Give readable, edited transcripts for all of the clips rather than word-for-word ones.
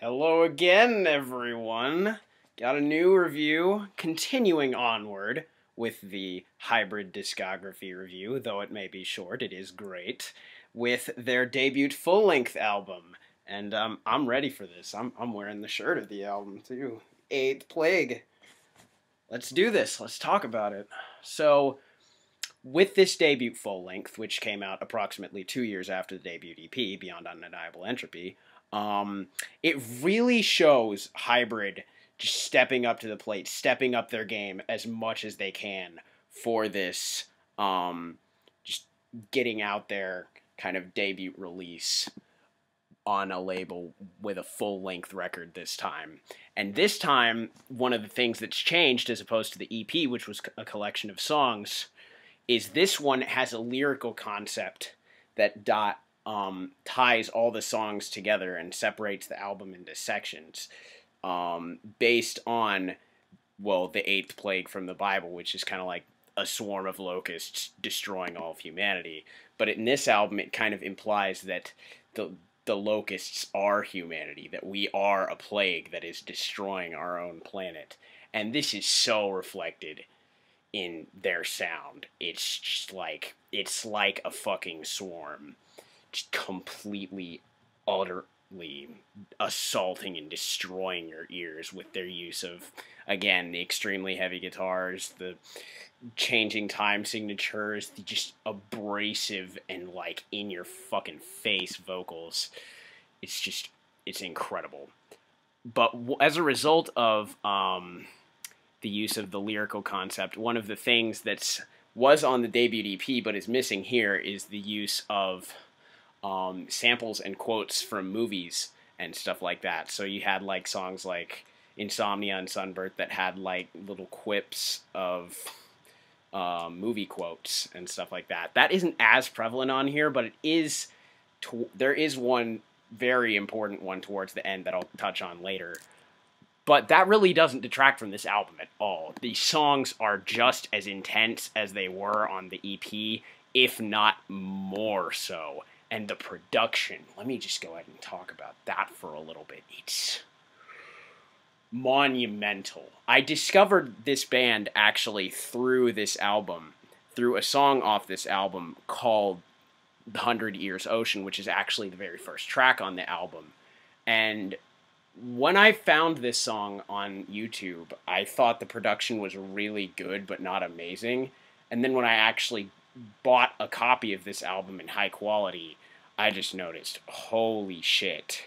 Hello again, everyone. Got a new review, continuing onward with the hybrid discography review, though it may be short, it is great, with their debut full-length album. And I'm ready for this. I'm wearing the shirt of the album, too. Eighth Plague. Let's do this. Let's talk about it. So, with this debut full-length, which came out approximately 2 years after the debut EP, Beyond Undeniable Entropy, it really shows Hybrid just stepping up to the plate, stepping up their game as much as they can for this, just getting out their kind of debut release on a label with a full-length record this time. And this time, one of the things that's changed as opposed to the EP, which was a collection of songs, is this one has a lyrical concept that ties all the songs together and separates the album into sections based on, well, the eighth plague from the Bible, which is kind of like a swarm of locusts destroying all of humanity. But in this album, it kind of implies that the locusts are humanity, that we are a plague that is destroying our own planet. And this is so reflected in their sound. It's just like, it's like a fucking swarm, just completely, utterly assaulting and destroying your ears with their use of, again, the extremely heavy guitars, the changing time signatures, the just abrasive and like in your fucking face vocals. It's just, it's incredible. But as a result of the use of the lyrical concept, one of the things that was on the debut EP but is missing here is the use of samples and quotes from movies and stuff like that. So you had like songs like Insomnia and Sunbirth that had like little quips of movie quotes and stuff like that. That isn't as prevalent on here, but it is. There is one very important one towards the end that I'll touch on later. But that really doesn't detract from this album at all. The songs are just as intense as they were on the EP, if not more so. And the production, let me just go ahead and talk about that for a little bit. It's monumental. I discovered this band actually through this album, through a song off this album called The 100 Years Ocean, which is actually the very first track on the album. And when I found this song on YouTube, I thought the production was really good but not amazing. And then when I actually bought a copy of this album in high quality, I just noticed, holy shit.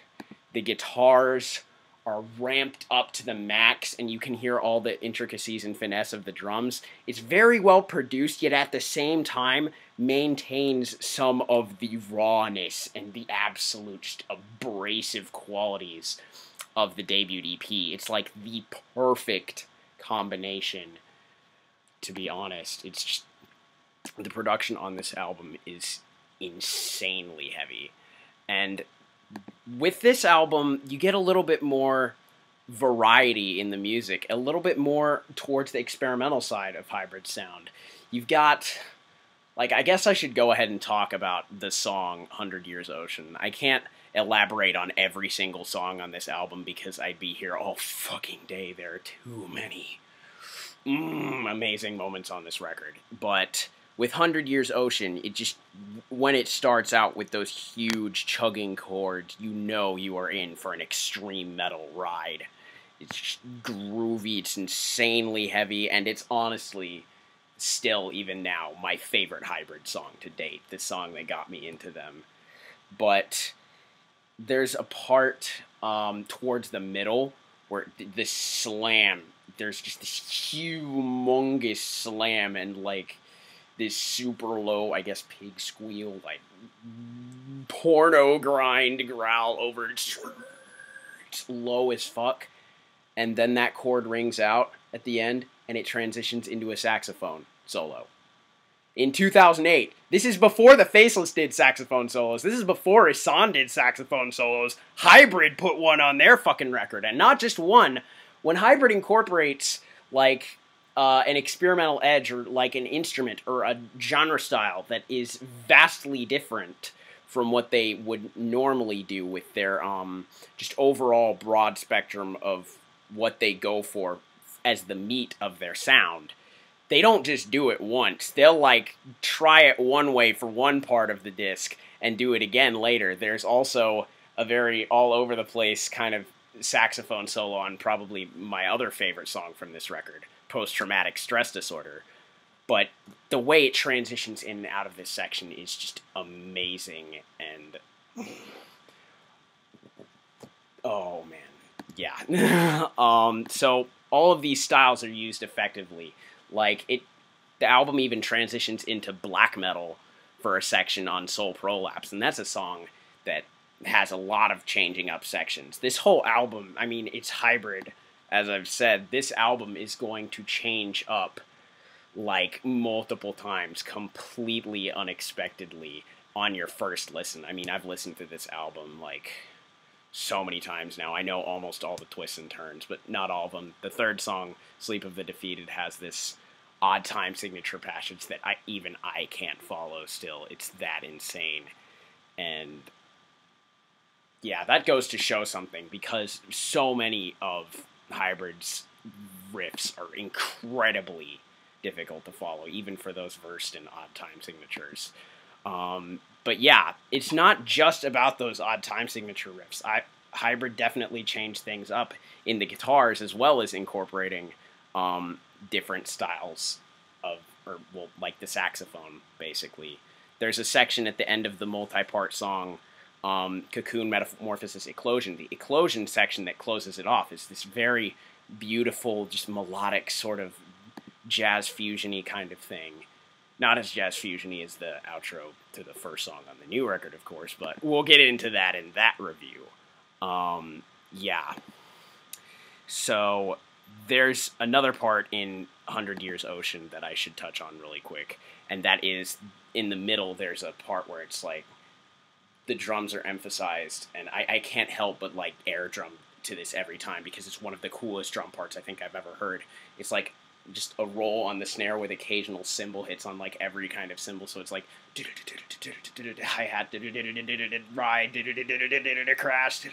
The guitars are ramped up to the max, and you can hear all the intricacies and finesse of the drums. It's very well produced, yet at the same time maintains some of the rawness and the absolute just abrasive qualities of the debut EP. It's like the perfect combination, to be honest. It's just, the production on this album is insanely heavy. And with this album, you get a little bit more variety in the music, a little bit more towards the experimental side of hybrid sound. You've got, like, I guess I should go ahead and talk about the song 100 Years Ocean. I can't elaborate on every single song on this album because I'd be here all fucking day. There are too many amazing moments on this record. But with 100 Years Ocean, it just, when it starts out with those huge chugging chords, you know you are in for an extreme metal ride. It's just groovy, it's insanely heavy, and it's honestly still, even now, my favorite hybrid song to date. The song that got me into them. But there's a part towards the middle where this slam, there's just this humongous slam and like this super low, I guess, pig squeal, like porno grind growl over it. It's low as fuck. And then that chord rings out at the end and it transitions into a saxophone solo. In 2008. This is before the Faceless did saxophone solos. This is before Isan did saxophone solos. Hybrid put one on their fucking record. And not just one. When Hybrid incorporates, like, an experimental edge or, like, an instrument or a genre style that is vastly different from what they would normally do with their just overall broad spectrum of what they go for as the meat of their sound. They don't just do it once. They'll like try it one way for one part of the disc and do it again later. There's also a very all over the place kind of saxophone solo on probably my other favorite song from this record, Post-Traumatic Stress Disorder. But the way it transitions in and out of this section is just amazing, and oh man, yeah. So all of these styles are used effectively. Like the album even transitions into black metal for a section on Soul Prolapse, and that's a song that has a lot of changing up sections. This whole album, I mean, it's hybrid, as I've said. This album is going to change up like multiple times, completely unexpectedly on your first listen. I mean, I've listened to this album like so many times now. I know almost all the twists and turns, but not all of them. The third song, Sleep of the Defeated, has this odd time signature passage that I can't follow still. It's that insane. And yeah, that goes to show something, because so many of Hybrid's riffs are incredibly difficult to follow, even for those versed in odd time signatures. But yeah, it's not just about those odd time signature riffs. Hybrid definitely changed things up in the guitars, as well as incorporating different styles of, like the saxophone, basically. There's a section at the end of the multi-part song, Cocoon, Metamorphosis, Eclosion. The Eclosion section that closes it off is this very beautiful, just melodic sort of jazz fusion-y kind of thing. Not as jazz fusion-y as the outro to the first song on the new record, of course, but we'll get into that in that review. Yeah. So there's another part in 100 Years Ocean that I should touch on really quick, and that is in the middle there's a part where it's like the drums are emphasized, and I can't help but like air drum to this every time, because it's one of the coolest drum parts I think I've ever heard. It's like just a roll on the snare with occasional cymbal hits on like every kind of cymbal, so it's like hi-hat, ride, crash.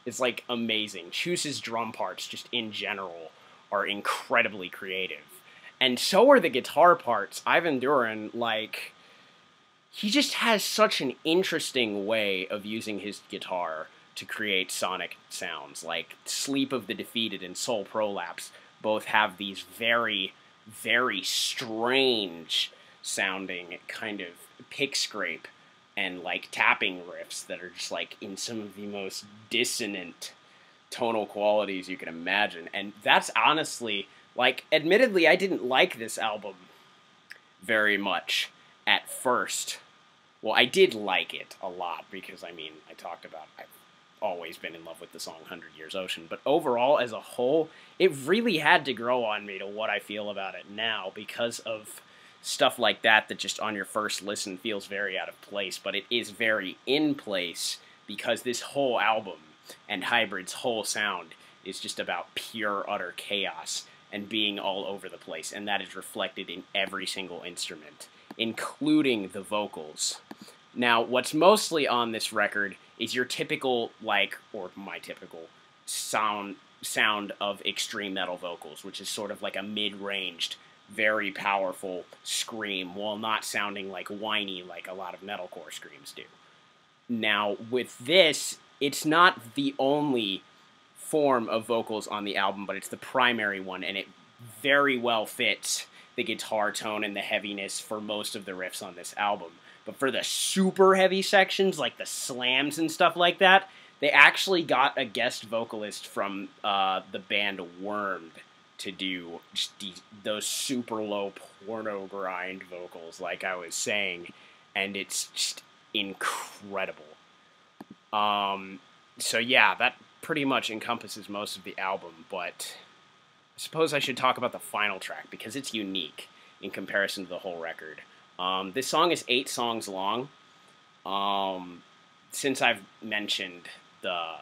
It's like amazing. Choose's drum parts just in general are incredibly creative, and so are the guitar parts. Ivan Duran, like, he just has such an interesting way of using his guitar to create sonic sounds. Like Sleep of the Defeated and Soul Prolapse both have these very, very strange sounding kind of pick scrape and like tapping riffs that are just like in some of the most dissonant tonal qualities you can imagine. And that's honestly, like, admittedly, I didn't like this album very much at first. Well, I did like it a lot, because, I mean, I talked about I've always been in love with the song 100 Years Ocean, but overall, as a whole, it really had to grow on me to what I feel about it now, because of stuff like that just on your first listen feels very out of place, but it is very in place, because this whole album and Hybrid's whole sound is just about pure, utter chaos and being all over the place, and that is reflected in every single instrument, including the vocals. Now, what's mostly on this record is your typical, like, or my typical sound of extreme metal vocals, which is sort of like a mid-ranged, very powerful scream, while not sounding like whiny like a lot of metalcore screams do. Now, with this, it's not the only form of vocals on the album, but it's the primary one, and it very well fits the guitar tone and the heaviness for most of the riffs on this album. But for the super heavy sections, like the slams and stuff like that, they actually got a guest vocalist from the band Wormed to do just those super low porno grind vocals, like I was saying, and it's just incredible. So yeah, that pretty much encompasses most of the album, but I suppose I should talk about the final track, because it's unique in comparison to the whole record. This song is 8 songs long. Since I've mentioned the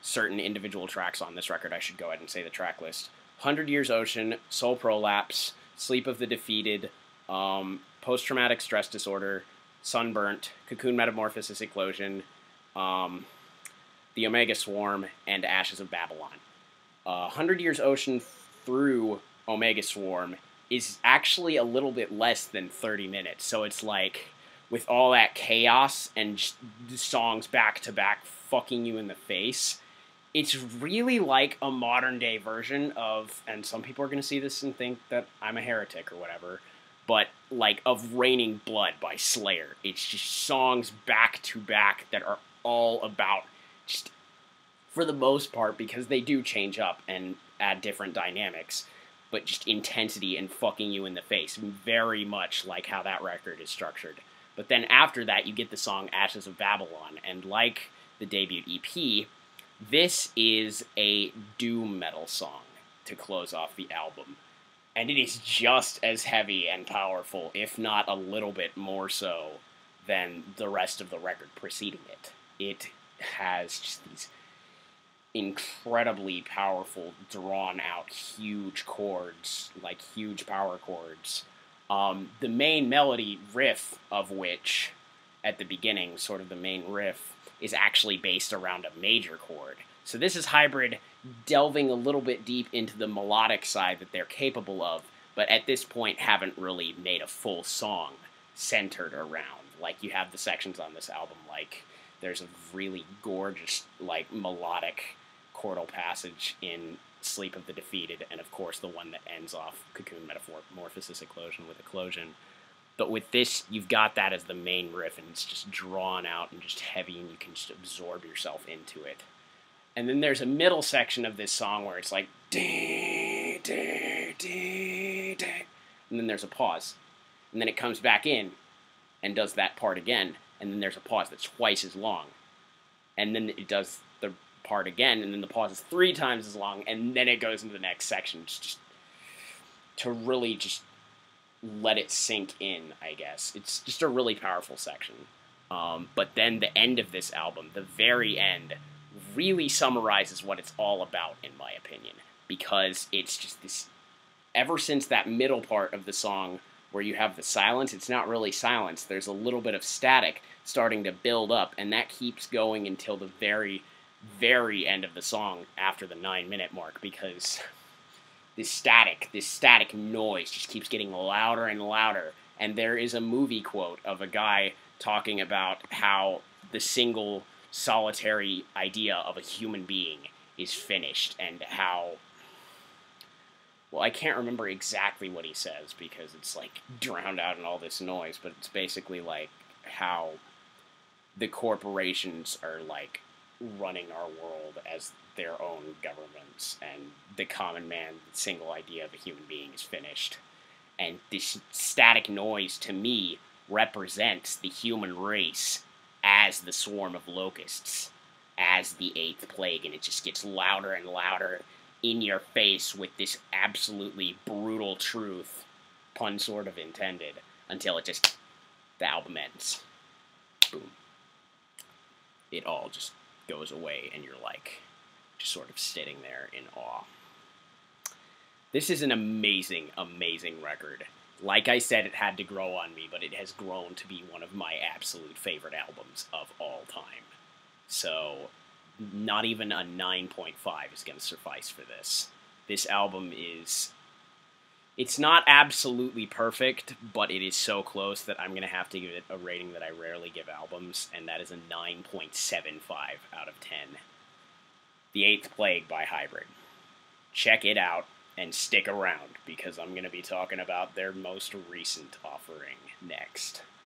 certain individual tracks on this record, I should go ahead and say the track list. 100 Years Ocean, Soul Prolapse, Sleep of the Defeated, Post-Traumatic Stress Disorder, Sunburnt, Cocoon Metamorphosis Eclosion, The Omega Swarm, and Ashes of Babylon. 100 Years Ocean through Omega Swarm is actually a little bit less than 30 minutes, so it's like, with all that chaos and just songs back to back fucking you in the face, it's really like a modern day version of, and some people are going to see this and think that I'm a heretic or whatever, but like of Raining Blood by Slayer. It's just songs back to back that are all about, just for the most part, because they do change up and add different dynamics, but just intensity and fucking you in the face, very much like how that record is structured. But then after that, you get the song Ashes of Babylon, and like the debut EP, this is a doom metal song to close off the album. And it is just as heavy and powerful, if not a little bit more so, than the rest of the record preceding it. It has just these incredibly powerful, drawn-out, huge chords, like huge power chords. The main melody riff of which, at the beginning, sort of the main riff, is actually based around a major chord. So this is Hybrid delving a little bit deep into the melodic side that they're capable of, but at this point haven't really made a full song centered around. Like, you have the sections on this album, like, there's a really gorgeous, like, melodic chordal passage in Sleep of the Defeated, and of course the one that ends off Cocoon Metamorphosis Eclosion with Eclosion. But with this, you've got that as the main riff, and it's just drawn out and just heavy, and you can just absorb yourself into it. And then there's a middle section of this song where it's like, dee, dee, dee, dee, and then there's a pause. And then it comes back in and does that part again, and then there's a pause that's twice as long. And then it does the part again, and then the pause is 3 times as long, and then it goes into the next section, just to really just let it sink in, I guess. It's just a really powerful section. But then the end of this album, the very end, really summarizes what it's all about, in my opinion, because it's just this, ever since that middle part of the song where you have the silence, it's not really silence, there's a little bit of static starting to build up, and that keeps going until the very, very end of the song after the 9-minute mark, because this static noise just keeps getting louder and louder. And there is a movie quote of a guy talking about how the single solitary idea of a human being is finished, and how, well, I can't remember exactly what he says because it's like drowned out in all this noise, but it's basically like how the corporations are like running our world as their own governments, and the common man, the single idea of a human being is finished. And this static noise, to me, represents the human race as the swarm of locusts, as the 8th plague, and it just gets louder and louder in your face with this absolutely brutal truth, pun sort of intended, until it just, the album ends. Boom. It all just goes away, and you're like, just sort of sitting there in awe. This is an amazing, amazing record. Like I said, it had to grow on me, but it has grown to be one of my absolute favorite albums of all time. So, not even a 9.5 is going to suffice for this. This album is, it's not absolutely perfect, but it is so close that I'm going to have to give it a rating that I rarely give albums, and that is a 9.75 out of 10. The 8th Plague by Hybrid. Check it out, and stick around, because I'm going to be talking about their most recent offering next.